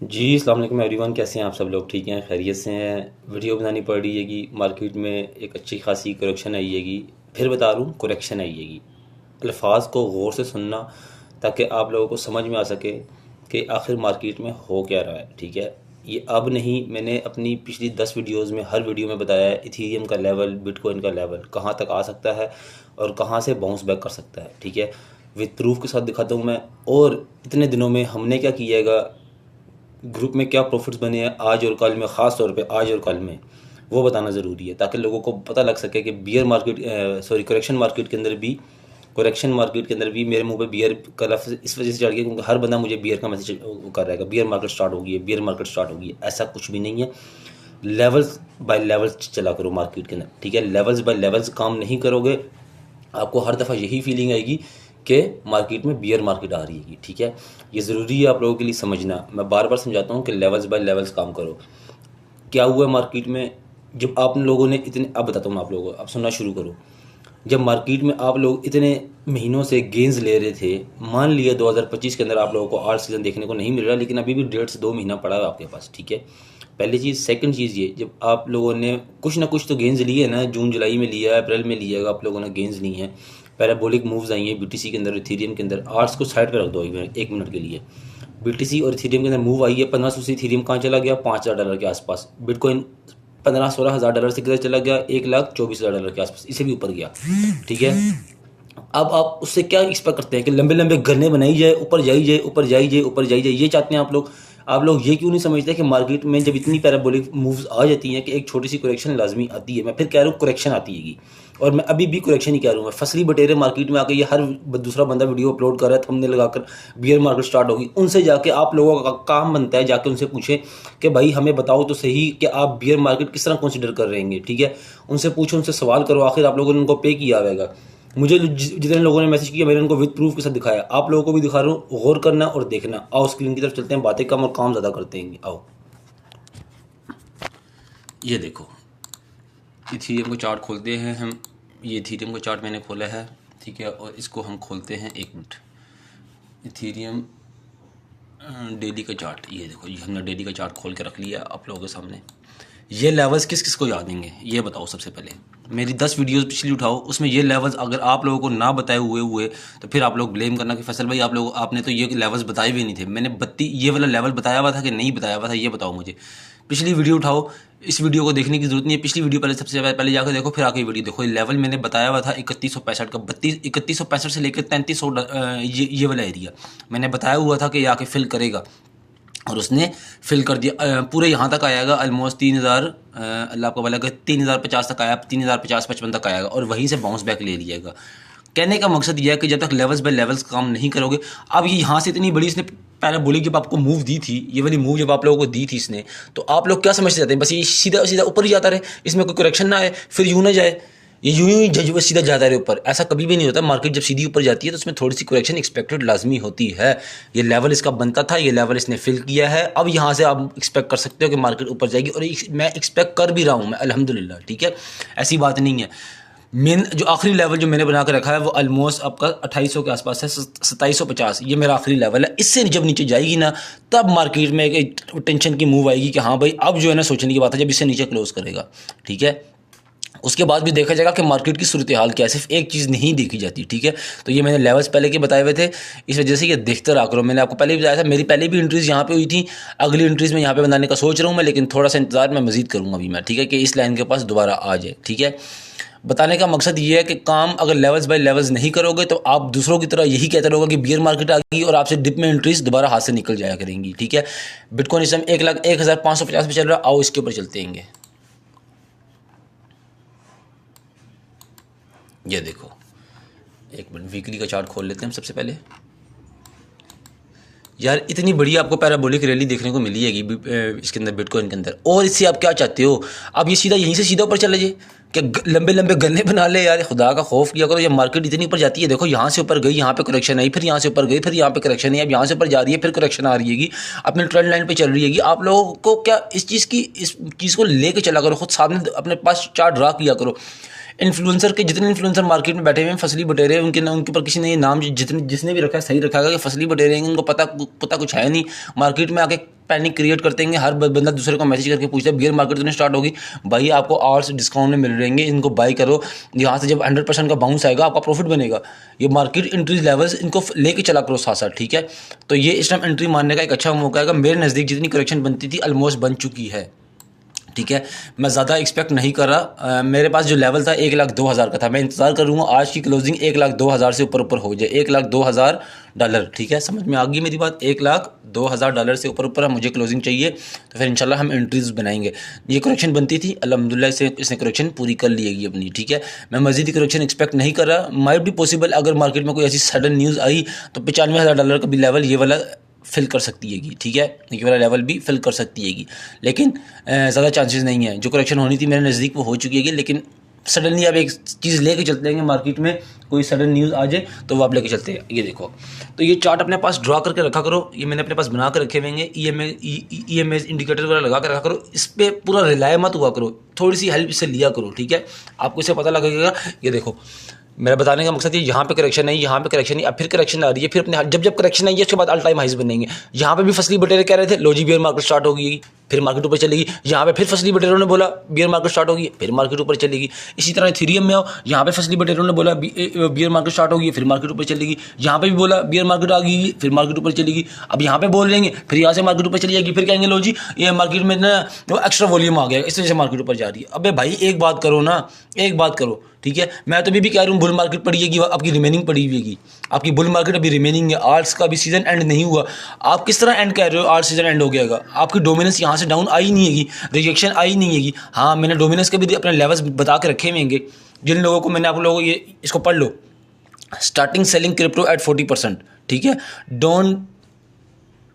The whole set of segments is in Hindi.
जी अस्सलाम वालेकुम एवरीवन, कैसे हैं आप सब लोग? ठीक हैं, खैरियत से हैं। वीडियो बनानी पड़ रही है कि मार्केट में एक अच्छी खासी करेक्शन आई हैगी। फिर बता रहा हूँ, करेक्शन आई हैगी। अल्फाज को गौर से सुनना ताकि आप लोगों को समझ में आ सके कि आखिर मार्केट में हो क्या रहा है। ठीक है, ये अब नहीं, मैंने अपनी पिछली 10 वीडियोस में हर वीडियो में बताया है इथीरियम का लेवल, बिटकॉइन का लेवल कहाँ तक आ सकता है और कहाँ से बाउंस बैक कर सकता है। ठीक है, विद प्रूफ के साथ दिखाता हूँ मैं। और इतने दिनों में हमने क्या किएगा, ग्रुप में क्या प्रॉफिट्स बने हैं आज और कल में, ख़ास तौर पे आज और कल में, वो बताना ज़रूरी है ताकि लोगों को पता लग सके कि beer market, sorry correction market के अंदर भी, करेक्शन मार्केट के अंदर भी मेरे मुंह पे बियर का लफ्ज़ इस वजह से चढ़ गया क्योंकि हर बंदा मुझे बियर का मैसेज कर रहेगा, बियर मार्केट स्टार्ट हो गई है, बियर मार्केट स्टार्ट हो गई है। ऐसा कुछ भी नहीं है। लेवल्स बाय लेवल्स चला करो मार्केट के अंदर। ठीक है, लेवल्स बाय लेवल्स काम नहीं करोगे, आपको हर दफ़ा यही फीलिंग आएगी कि मार्केट में बियर मार्केट आ रही है। ठीक है, ये ज़रूरी है आप लोगों के लिए समझना। मैं बार बार समझाता हूँ कि लेवल्स बाय लेवल्स काम करो। क्या हुआ मार्केट में, जब आप लोगों ने इतने, अब बताता हूँ मैं आप लोगों को, अब सुनना शुरू करो। जब मार्केट में आप लोग इतने महीनों से गेंस ले रहे थे, मान लिया 2025 के अंदर आप लोगों को आर्ट सीज़न देखने को नहीं मिल रहा, लेकिन अभी भी 1.5 से 2 महीना पड़ा है आपके पास। ठीक है, पहली चीज़। सेकंड चीज़ ये, जब आप लोगों ने कुछ ना कुछ तो गेंस लिए ना, जून जुलाई में लिया, अप्रैल में लिया, आप लोगों ने गेंस ली हैं, पैराबोलिक मूव्स आई हैं बीटीसी के अंदर, इथेरियम के अंदर। आर्ट्स को साइड पर रख दो एक मिनट के लिए। बीटीसी और इथेरियम के अंदर मूव आई है 1500 से। इथेरियम कहाँ चला गया? $5000 के आसपास। बिटकॉइन 15-16 हज़ार डॉलर से किधर चला गया? $1,24,000 के आसपास, इससे भी ऊपर गया। ठीक है, अब आप उससे क्या एक्सपेक्ट करते हैं कि लंबे लंबे गन्ने बनाई जाए, ऊपर जाई जाए, ऊपर जाई जाए, ऊपर जाई जाए, ये चाहते हैं आप लोग? आप लोग ये क्यों नहीं समझते कि मार्केट में जब इतनी पैराबोलिक मूव्स आ जाती हैं कि एक छोटी सी करेक्शन लाजमी आती है। मैं फिर कह रहा हूँ करेक्शन आती हैगी, और मैं अभी भी करेक्शन ही कह रहा हूँ। मैं फसली बटेरे मार्केट में आके, ये हर दूसरा बंदा वीडियो अपलोड कर रहा है थंबनेल लगाकर, बियर मार्केट स्टार्ट होगी, उनसे जाके आप लोगों का काम बनता है जाके उनसे पूछें कि भाई हमें बताओ तो सही कि आप बियर मार्केट किस तरह कंसिडर कर रहे हैं। ठीक है, उनसे पूछो, उनसे सवाल करो, आखिर आप लोगों ने उनको पे किया होगा। मुझे जितने लोगों ने मैसेज किया, मैंने उनको विद प्रूफ के साथ दिखाया। आप लोगों को भी दिखा रहा हूँ, गौर करना और देखना। आओ स्क्रीन की तरफ चलते हैं, बातें कम और काम ज़्यादा करते हैं। आओ, ये देखो, इथीरियम को चार्ट खोलते हैं हम। ये इथीरियम को चार्ट मैंने खोला है। ठीक है, और इसको हम खोलते हैं, एक मिनट। इथीरियम डेली का चार्ट, ये देखो, ये हमने डेली का चार्ट खोल के रख लिया आप लोगों के सामने। ये लेवल्स किस किस को याद देंगे, ये बताओ सबसे पहले। मेरी 10 वीडियोस पिछली उठाओ, उसमें ये लेवल्स अगर आप लोगों को ना बताए हुए तो फिर आप लोग ब्लेम करना कि फैसल भाई आपने तो ये लेवल्स बताए भी नहीं थे। मैंने ये वाला लेवल बताया हुआ था कि नहीं बताया हुआ था, ये बताओ मुझे। पिछली वीडियो उठाओ, इस वीडियो को देखने की जरूरत नहीं है। पिछली वीडियो पहले, सबसे पहले जाकर देखो, फिर आके वीडियो देखो। ये लेवल मैंने बताया हुआ था 3165 का, 3165 से लेकर 3300, ये वाला एरिया मैंने बताया हुआ था कि ये आके फिल करेगा, और उसने फिल कर दिया। पूरे यहाँ तक आएगा ऑलमोस्ट 3000, अल्लाह आपको भला, 3050 तक आया, 3050-55 तक आएगा, और वहीं से बाउंस बैक ले लिएगा। कहने का मकसद यह है कि जब तक लेवल्स बाय लेवल्स काम नहीं करोगे, अब ये यहाँ से इतनी बड़ी इसने पैराबोलिक जब आपको मूव दी थी, ये वाली मूव जब आप लोगों को दी थी इसने, तो आप लोग क्या समझते जाते हैं? बस ये सीधा सीधा ऊपर ही जाता रहे, इसमें कोई करेक्शन ना आए, फिर यूँ ना जाए, ये यूं ही जज सीधा जाता रहे ऊपर। ऐसा कभी भी नहीं होता। मार्केट जब सीधी ऊपर जाती है तो उसमें थोड़ी सी करेक्शन एक्सपेक्टेड लाजमी होती है। ये लेवल इसका बनता था, ये लेवल इसने फिल किया है। अब यहाँ से आप एक्सपेक्ट कर सकते हो कि मार्केट ऊपर जाएगी, और मैं एक्सपेक्ट कर भी रहा हूँ मैं, अल्हम्दुलिल्लाह। ठीक है, ऐसी बात नहीं है। मेन जो आखिरी लेवल जो मैंने बना कर रखा है वो ऑलमोस्ट आपका 2800 के आसपास है, 2750, ये मेरा आखिरी लेवल है। इससे जब नीचे जाएगी ना, तब मार्केट में एक टेंशन की मूव आएगी कि हाँ भाई अब जो है ना सोचने की बात है, जब इससे नीचे क्लोज करेगा। ठीक है, उसके बाद भी देखा जाएगा कि मार्केट की सूरत हाल क्या है। सिर्फ एक चीज़ नहीं देखी जाती। ठीक है, तो ये मैंने लेवल्स पहले के बताए हुए थे, इस वजह से ये देखते रहा करो। मैंने आपको पहले भी बताया था, मेरी पहले भी एंट्रीज़ यहाँ पे हुई थी, अगली एंट्रीज़ में यहाँ पे बनाने का सोच रहा हूँ मैं, लेकिन थोड़ा सा इंतजार मैं मजीद करूँगा अभी मैं। ठीक है, कि इस लाइन के पास दोबारा आ जाए। ठीक है, बताने का मकसद ये है कि काम अगर लेवल्स बाय लेवल्स नहीं करोगे तो आप दूसरों की तरह यही कहते रहोगे कि बियर मार्केट आ गई, और आपसे डिप में एंट्रीज दोबारा हाथ से निकल जाया करेंगी। ठीक है, बिटकॉइन इस समय 1,01,550 पे चल रहा है। आओ इसके ऊपर चलते हैं। ये देखो, एक मिनट, वीकली का चार्ट खोल लेते हैं हम सबसे पहले। यार इतनी बड़ी आपको पैराबोलिक रैली देखने को मिली है इसके अंदर, बिटकॉइन के अंदर, और इससे आप क्या चाहते हो? अब ये सीधा यहीं से सीधा ऊपर चले जाए, क्या लंबे लंबे गन्ने बना ले? यार खुदा का खौफ किया करो। जब मार्केट इतनी ऊपर जाती है, देखो यहाँ से ऊपर गई, यहाँ पे करेक्शन आई, फिर यहाँ से ऊपर गई, फिर यहाँ पे करेक्शन आई, अब यहाँ से ऊपर जा रही है, फिर करेक्शन आ रही है, अपने ट्रेंड लाइन पे चल रही है। आप लोगों को क्या इस चीज़ को लेके चला करो, खुद सामने अपने पास चार्ट ड्रा किया करो। इन्फ्लुएंसर के जितने इन्फ्लुएंसर मार्केट में बैठे हुए हैं, फसली बटेरे, उनके ऊपर किसी ने ये नाम जिसने भी रखा है सही रखा है कि फसली बटेरे हैं, उनको पता कुछ है नहीं। मार्केट में आके पैनिक क्रिएट कर देंगे। हर बंदा दूसरे को मैसेज करके पूछता है बियर मार्केट तो नहीं स्टार्ट होगी, भाई आपको आवर्स डिस्काउंट में मिल रहेंगे, इनको बाई करो, यहाँ से जब 100% का बाउंस आएगा आपका प्रॉफिट बनेगा। ये मार्केट एंट्री लेवल्स इनको लेके चला करो साथ साथ, ठीक है। तो ये इस टाइम एंट्री मारने का एक अच्छा मौका है। मेरे नज़दीक जितनी करेक्शन बनती थी ऑलमोस्ट बन चुकी है, ठीक है। मैं ज़्यादा एक्सपेक्ट नहीं कर रहा। मेरे पास जो लेवल था 1,02,000 का था, मैं इंतज़ार करूँगा आज की क्लोजिंग 1,02,000 से ऊपर हो जाए, $1,02,000, ठीक है। समझ में आ गई मेरी बात, $1,02,000 से ऊपर मुझे क्लोजिंग चाहिए, तो फिर इंशाल्लाह हम एंट्रीज बनाएंगे। ये करेक्शन बनती थी, अल्हम्दुलिल्लाह इसने करेक्शन पूरी कर लिएगी अपनी, ठीक है। मैं मज़ीद करेक्शन एक्सपेक्ट नहीं कर रहा। माइट भी पॉसिबल अगर मार्केट में कोई ऐसी सडन न्यूज़ आई तो $95,000 का भी लेवल ये वाला फिल कर सकती हैगी, ठीक है। ये वाला लेवल भी फिल कर सकती हैगी, लेकिन ज़्यादा चांसेस नहीं है। जो करेक्शन होनी थी मेरे नज़दीक वो हो चुकी है, लेकिन सडनली आप एक चीज़ लेके चलते हैं मार्केट में, कोई सडन न्यूज़ आ जाए तो वो आप लेके चलते हैं। ये देखो, तो ये चार्ट अपने पास ड्रा करके रखा करो, ये मैंने अपने पास बना कर रखे हुए EMA इंडिकेटर वगैरह लगा कर रखा करो। इस पर पूरा रिलाय मत हुआ करो, थोड़ी सी हेल्प इससे लिया करो, ठीक है। आपको इससे पता लगेगा। ये देखो, मेरा बताने का मकसद ये, यहाँ पे करेक्शन है, यहाँ पे करेक्शन है, अब फिर करेक्शन आ रही है, फिर अपने जब करेक्शन आई है उसके बाद ऑल टाइम हाइज बनेंगे। यहाँ पे भी फसली बटेरे कह रहे थे लो जी बियर मार्केट स्टार्ट होगी, फिर मार्केट ऊपर चलेगी। यहाँ पे फिर फसली बटेरों ने बोला बियर मार्केट स्टार्ट होगी, फिर मार्केट ऊपर चलेगी। इसी तरह इथेरियम में आओ, यहाँ पे फसली बटेरों ने बोला बियर मार्केट स्टार्ट होगी, फिर मार्केट ऊपर चलेगी। यहाँ पे भी बोला बियर मार्केट आ गई, फिर मार्केट ऊपर चलेगी। अब यहाँ पे बोल लेंगे, फिर यहाँ से मार्केट ऊपर चली जाएगी, फिर कहेंगे लो जी ये मार्केट में ना वो एक्स्ट्रा वॉल्यूम आ गया, इस वजह से मार्केट ऊपर जा रही है। अबे भाई एक बात करो ना, एक बात करो, ठीक है। मैं तो भी कह रहा हूँ बुल मार्केट पड़ी है, आपकी रिमेनिंग पड़ी हुई है, आपकी बुल मार्केट अभी रिमेनिंग है। आर्ट्स का भी सीजन एंड नहीं हुआ। आप किस तरह एंड कह रहे हो आर्ट्स सीजन एंड हो गया? आपकी डोमिनेंस यहाँ से डाउन आई नहीं है, रिजेक्शन आई नहीं है। हाँ, मैंने डोमिनेंस के भी अपने लेवल्स बता के रखे होंगे जिन लोगों को मैंने, आप लोगों को ये इसको पढ़ लो। स्टार्टिंग सेलिंग क्रिप्टो एट 40%, ठीक है। Don't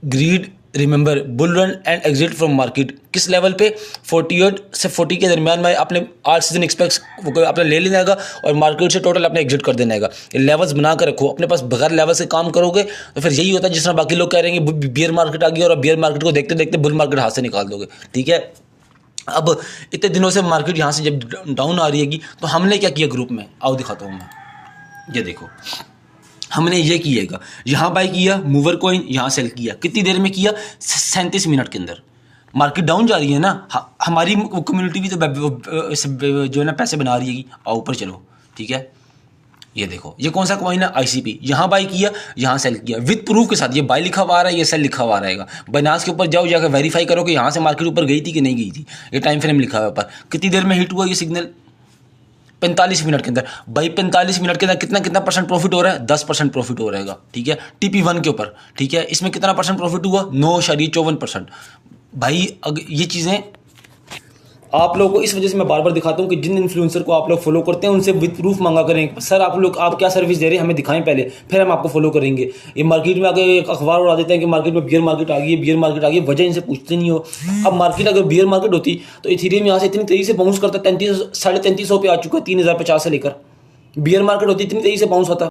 greed, remember bull run and exit from market. किस लेवल पे? 48 से 40 के दरमियान में आपने आर्ट सीजन एक्सपेक्ट आपने ले लेना है और मार्केट से टोटल आपने एग्जिट कर देना है। ये लेवल्स बना कर रखो अपने पास। बगैर लेवल से काम करोगे तो फिर यही होता है जिस तरह बाकी लोग कह रहे हैं कि बियर मार्केट आ गई और बियर मार्केट को देखते देखते बुल मार्केट हाथ से निकाल दोगे, ठीक है। अब इतने दिनों से मार्केट यहाँ से जब डाउन आ रही है तो हमने क्या किया ग्रुप में, आओ दिखाता हूँ मैं। ये देखो, हमने ये किएगा, यहाँ बाय किया मूवर कॉइन, यहाँ सेल किया। कितनी देर में किया? 37 मिनट के अंदर। मार्केट डाउन जा रही है ना, हमारी कम्युनिटी भी तो जो है ना पैसे बना रही है। आओ ऊपर चलो, ठीक है। ये देखो, ये कौन सा कॉइन है? ICP। यहाँ बाय किया, यहाँ सेल किया, विद प्रूफ के साथ। ये बाय लिखा हुआ आ रहा है, ये सेल लिखा हुआ रहेगा। बाइनांस के ऊपर जाओ, जाकर वेरीफाई करो कि यहाँ से मार्केट ऊपर गई थी कि नहीं गई थी। ये टाइम फ्रेम लिखा हुआ ऊपर। कितनी देर में हिट हुआ ये सिग्नल? 45 मिनट के अंदर। भाई 45 मिनट के अंदर कितना % प्रॉफिट हो रहा है? 10% प्रॉफिट हो रहेगा, ठीक है। TP1 के ऊपर, ठीक है। इसमें कितना % प्रॉफिट हुआ? 9.54%। भाई ये चीज़ें आप लोगों को इस वजह से मैं बार बार दिखाता हूँ कि जिन इन्फ्लुएंसर को आप लोग फॉलो करते हैं उनसे विद प्रूफ मांगा करें। सर आप क्या सर्विस दे रहे हैं, हमें दिखाएं पहले, फिर हम आपको फॉलो करेंगे। ये मार्केट में आगे एक अखबार उड़ा देते हैं कि मार्केट में बियर मार्केट आ गई है, बियर मार्केट आ गई है, वजह इनसे पूछते नहीं हो। अब मार्केट अगर बियर मार्केट होती तो इथेरियम यहाँ से इतनी तेजी से बाउंस करता, 3300 पे आ चुका है, 3050 से लेकर। बियर मार्केट होती इतनी तेजी से बाउंस होता।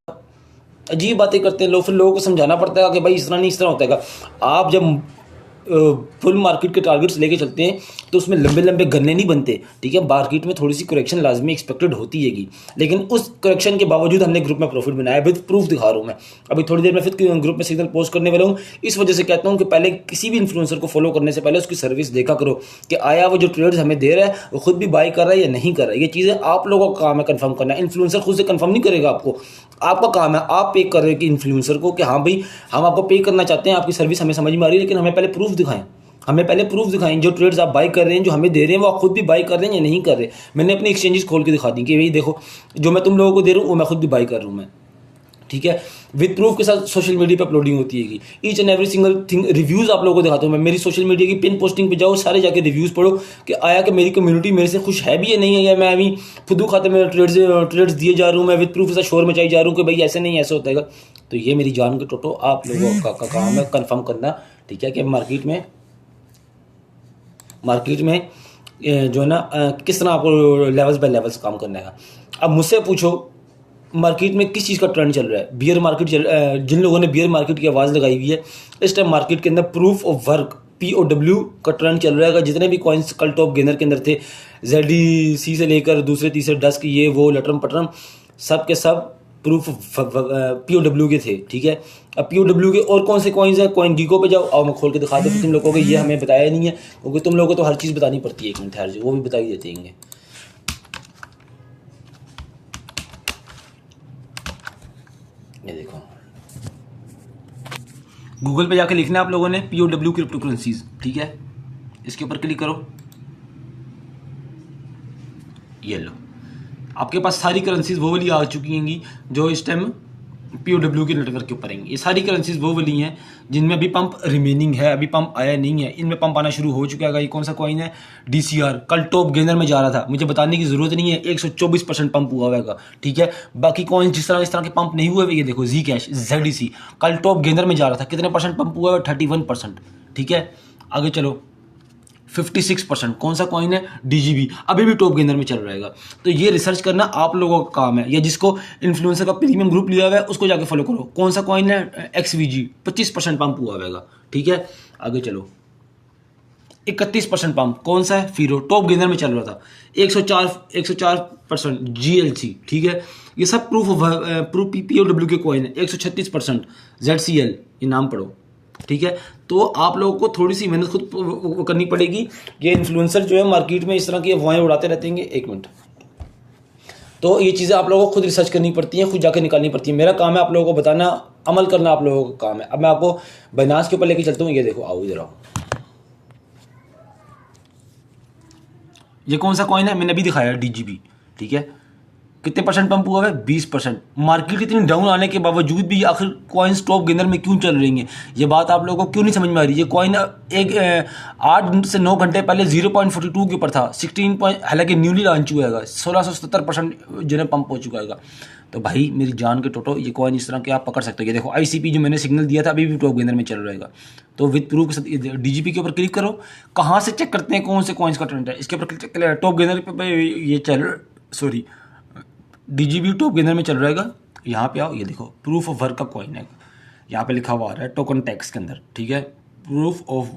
अजीब बातें करते हैं लोग, फिर लोगों को समझाना पड़ता है कि भाई इस तरह नहीं, इस तरह होता है। आप जब फुल मार्केट के टारगेट्स लेके चलते हैं तो उसमें लंबे लंबे गन्ने नहीं बनते, ठीक है। मार्केट में थोड़ी सी करेक्शन लाजमी एक्सपेक्टेड होती हैगी, लेकिन उस करेक्शन के बावजूद हमने ग्रुप में प्रॉफिट बनाया। विद प्रूफ दिखा रहा हूँ मैं। अभी थोड़ी देर में फिर ग्रुप में सिग्नल पोस्ट करने वाला हूँ। इस वजह से कहता हूँ कि पहले किसी भी इन्फ्लुएंसर को फॉलो करने से पहले उसकी सर्विस देखा करो कि आया वो जो ट्रेड्स हमें दे रहा है वो खुद भी बाय कर रहा है या नहीं कर रहा है। ये चीज़ें आप लोगों का काम है कन्फर्म करना। इन्फ्लुएंसर खुद से कन्फर्म नहीं करेगा आपको, आपका काम है। आप पे कर रहे हैं कि इन्फ्लुएंसर को कि हाँ भाई हम आपको पे करना चाहते हैं, आपकी सर्विस हमें समझ में आ रही है, लेकिन हमें पहले प्रूफ दिखाएं। हमें पहले प्रूफ दिखाएं जो ट्रेड्स आप बाई कर रहे हैं, जो हमें दे रहे हैं, वो आप खुद भी बाई कर रहे हैं या नहीं कर रहे। मैंने अपनी एक्सचेंजेस खोल के दिखा दी कि भाई देखो जो मैं तुम लोगों को दे रहा हूँ वो मैं खुद भी बाई कर रहा हूँ मैं, ठीक है। विद प्रूफ के साथ सोशल मीडिया पे अपलोडिंग होती है। Each and every single thing reviews आप लोगों को दिखाता हूँ मैं। मेरी सोशल मीडिया की पिन पोस्टिंग पे जाओ, सारे जाके रिव्यूज़ पढ़ो कि आया कि मेरी कम्युनिटी मेरे से खुश है भी या नहीं है, या मैं अभी फुदू खाते में ट्रेड्स दिए जा रहा हूँ, मैं विद प्रूफ के साथ शोर मचाई जा रहा हूँ कि भाई ऐसे नहीं ऐसे होता है। तो ये मेरी जान के टोटो आप लोगों का काम है कन्फर्म करना, ठीक है, कि मार्केट में जो है ना किस तरह आपको लेवल्स बाय लेवल्स काम करना है। अब मुझसे पूछो मार्केट में किस चीज़ का ट्रेंड चल रहा है? बियर मार्केट जिन लोगों ने बियर मार्केट की आवाज़ लगाई हुई है, इस टाइम मार्केट के अंदर प्रूफ ऑफ वर्क POW का ट्रेंड चल रहा है। जितने भी कॉइन्स कल टॉप गेनर के अंदर थे, ZDC से लेकर दूसरे तीसरे डस्क ये वो लटरम पटरम सब के सब प्रूफ POW के थे, ठीक है। अब POW के और कौन से कॉइन्स हैं, कॉइन गीको पे जाओ, और मैं खोल के दिखा दूँ, तुम लोगों को ये हमें बताया नहीं है, क्योंकि तुम लोगों को तो हर चीज़ बतानी पड़ती है। एक मिनट ठहर जाओ, वो भी बता ही देते हैं। ये देखो, गूगल पे जाके लिखना है आप लोगों ने POW क्रिप्टो करेंसीज, ठीक है। इसके ऊपर क्लिक करो, ये लो, आपके पास सारी करेंसीज वो वाली आ चुकी हैं जो इस टाइम POW के नेटवर्क के ऊपर आएंगी। ये सारी करेंसीज वो वाली हैं जिनमें अभी पंप रिमेनिंग है, अभी पंप आया नहीं है, इनमें पंप आना शुरू हो चुका है। ये कौन सा कॉइन है, DCR, कल टॉप गेनर में जा रहा था, मुझे बताने की जरूरत नहीं है, 124% पंप हुआ हुआ, ठीक है। बाकी कॉइन जिस तरह के पंप नहीं हुए, ये देखो Zcash, ZDC, कल टॉप गेनर में जा रहा था, कितने परसेंट पंप हुआ है, 31%, ठीक है। आगे चलो, 56%, कौन सा कॉइन है, DGB, अभी भी टॉप गेनर में चल रहेगा। तो ये रिसर्च करना आप लोगों का काम है, या जिसको इन्फ्लुएंसर का प्रीमियम ग्रुप लिया हुआ है उसको जाके फॉलो करो। कौन सा कॉइन है, XVG, 25% पंप हुआ होगा, ठीक है। आगे चलो, 31% पंप, कौन सा है, फीरो, टॉप गेनर में चल रहा था, 104% GLC, ठीक है। ये सब प्रूफ POW के कॉइन है। 136% ZCL, ये नाम पढ़ो, ठीक है। तो आप लोगों को थोड़ी सी मेहनत खुद करनी पड़ेगी। ये इन्फ्लुएंसर जो है मार्केट में इस तरह की अफवाहें उड़ाते रहते हैं। एक मिनट, तो ये चीज़ें आप लोगों को खुद रिसर्च करनी पड़ती हैं, खुद जाकर निकालनी पड़ती है। मेरा काम है आप लोगों को बताना, अमल करना आप लोगों का काम है। अब मैं आपको बाइनेंस के ऊपर लेके चलता हूँ। ये देखो, आओ इधर आओ, ये कौन सा कॉइन है, मैंने अभी दिखाया DGB, ठीक है। कितने परसेंट पंप हुआ है, 20%। मार्केट इतनी डाउन आने के बावजूद भी आखिर कॉइन्स टॉप गेनर में क्यों चल रही हैं, ये बात आप लोगों को क्यों नहीं समझ में आ रही। ये कॉइन 8 से 9 घंटे पहले 0.42 के ऊपर था, 16 हालांकि न्यूली लॉन्च हुआ है, 1677% जो है पंप हो चुका है। तो भाई मेरी जान के टोटो, ये कॉइन इस तरह के आप पकड़ सकते हो। ये देखो ICP जो मैंने सिग्नल दिया था, अभी भी टॉप गेनर में चल रहेगा। तो विद प्रूफ के साथ DGP के ऊपर क्लिक करो। कहाँ से चेक करते हैं कौन से कॉइन्स का ट्रेंड है, इसके ऊपर टॉप गेनर पे ये चल, सॉरी DGB टॉप गेनर में चल रहेगा। यहाँ पे आओ, ये देखो प्रूफ ऑफ वर्क का कॉइन है, यहाँ पे लिखा हुआ आ रहा है टोकन टैक्स के अंदर, ठीक है, प्रूफ ऑफ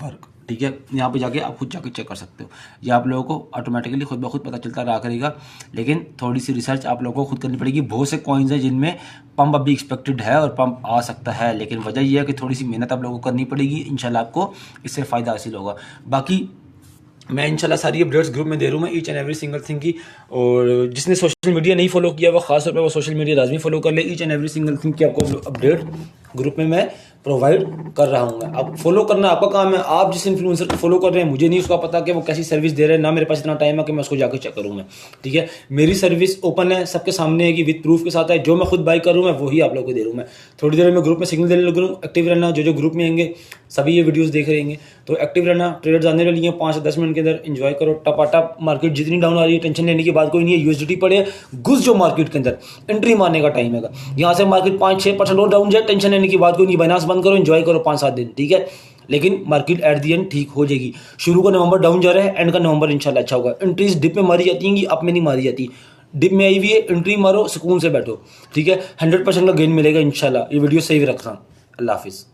वर्क, ठीक है। यहाँ पे जाके आप खुद जाके चेक कर सकते हो। ये आप लोगों को ऑटोमेटिकली खुद ब खुद पता चलता रहा करेगा, लेकिन थोड़ी सी रिसर्च आप लोगों को खुद करनी पड़ेगी। बहुत से कॉइन्स हैं जिनमें पंप अभी एक्सपेक्टेड है और पंप आ सकता है, लेकिन वजह यह है कि थोड़ी सी मेहनत आप लोगों को करनी पड़ेगी। इंशाल्लाह आपको इससे फ़ायदा हासिल होगा। बाकी मैं इंशाल्लाह सारी अपडेट्स ग्रुप में दे रहा हूँ मैं, each and every single thing की। और जिसने सोशल मीडिया नहीं फॉलो किया वो खास तौर पे वो सोशल मीडिया लाजमी फॉलो कर ले। Each and every single thing की आपको अपडेट ग्रुप में मैं प्रोवाइड कर रहा हूँ। मैं अब फॉलो करना आपका काम है। आप जिस इन्फ्लुएंसर को फॉलो कर रहे हैं, मुझे नहीं उसका पता कि वो कैसी सर्विस दे रहे हैं, ना मेरे पास इतना टाइम है कि मैं उसको जाकर चेक करूँ मैं, ठीक है। मेरी सर्विस ओपन है, सबके सामने है कि विद प्रूफ के साथ है। जो मैं खुद बाई करूँ मैं वही आप लोगों को दे रहा हूँ। मैं थोड़ी देर में ग्रुप में सिग्नल देने लगूँ, एक्टिव रहना। जो ग्रुप में आएंगे सभी ये वीडियोज़ देख रहेंगे, तो एक्टिव रहना। ट्रेडर्स आने वाली हैं 5 से 10 मिनट के अंदर, एंजॉय करो टपाटप। मार्केट जितनी डाउन आ रही है टेंशन लेने की बात कोई नहीं है। USDT पड़े घुस जो मार्केट के अंदर, एंट्री मारने का टाइम है। यहाँ से मार्केट 5-6% और डाउन जाए, टेंशन लेने की बात कोई नहीं। बाइनेंस बंद करो, एंजॉय करो 5-7 दिन, ठीक है। लेकिन मार्केट एट दी एंड ठीक हो जाएगी। शुरू का नवंबर डाउन जा रहा है, एंड का नवंबर इंशाल्लाह अच्छा होगा। एंट्रीज डिप में मारी जाती हैं, अप में नहीं मारी जाती। डिप में आई हुई है, एंट्री मारो, सुकून से बैठो, ठीक है। 100% का गेन मिलेगा इंशाल्लाह। ये वीडियो सही रख रहा हूँ। अल्लाह हाफिज़।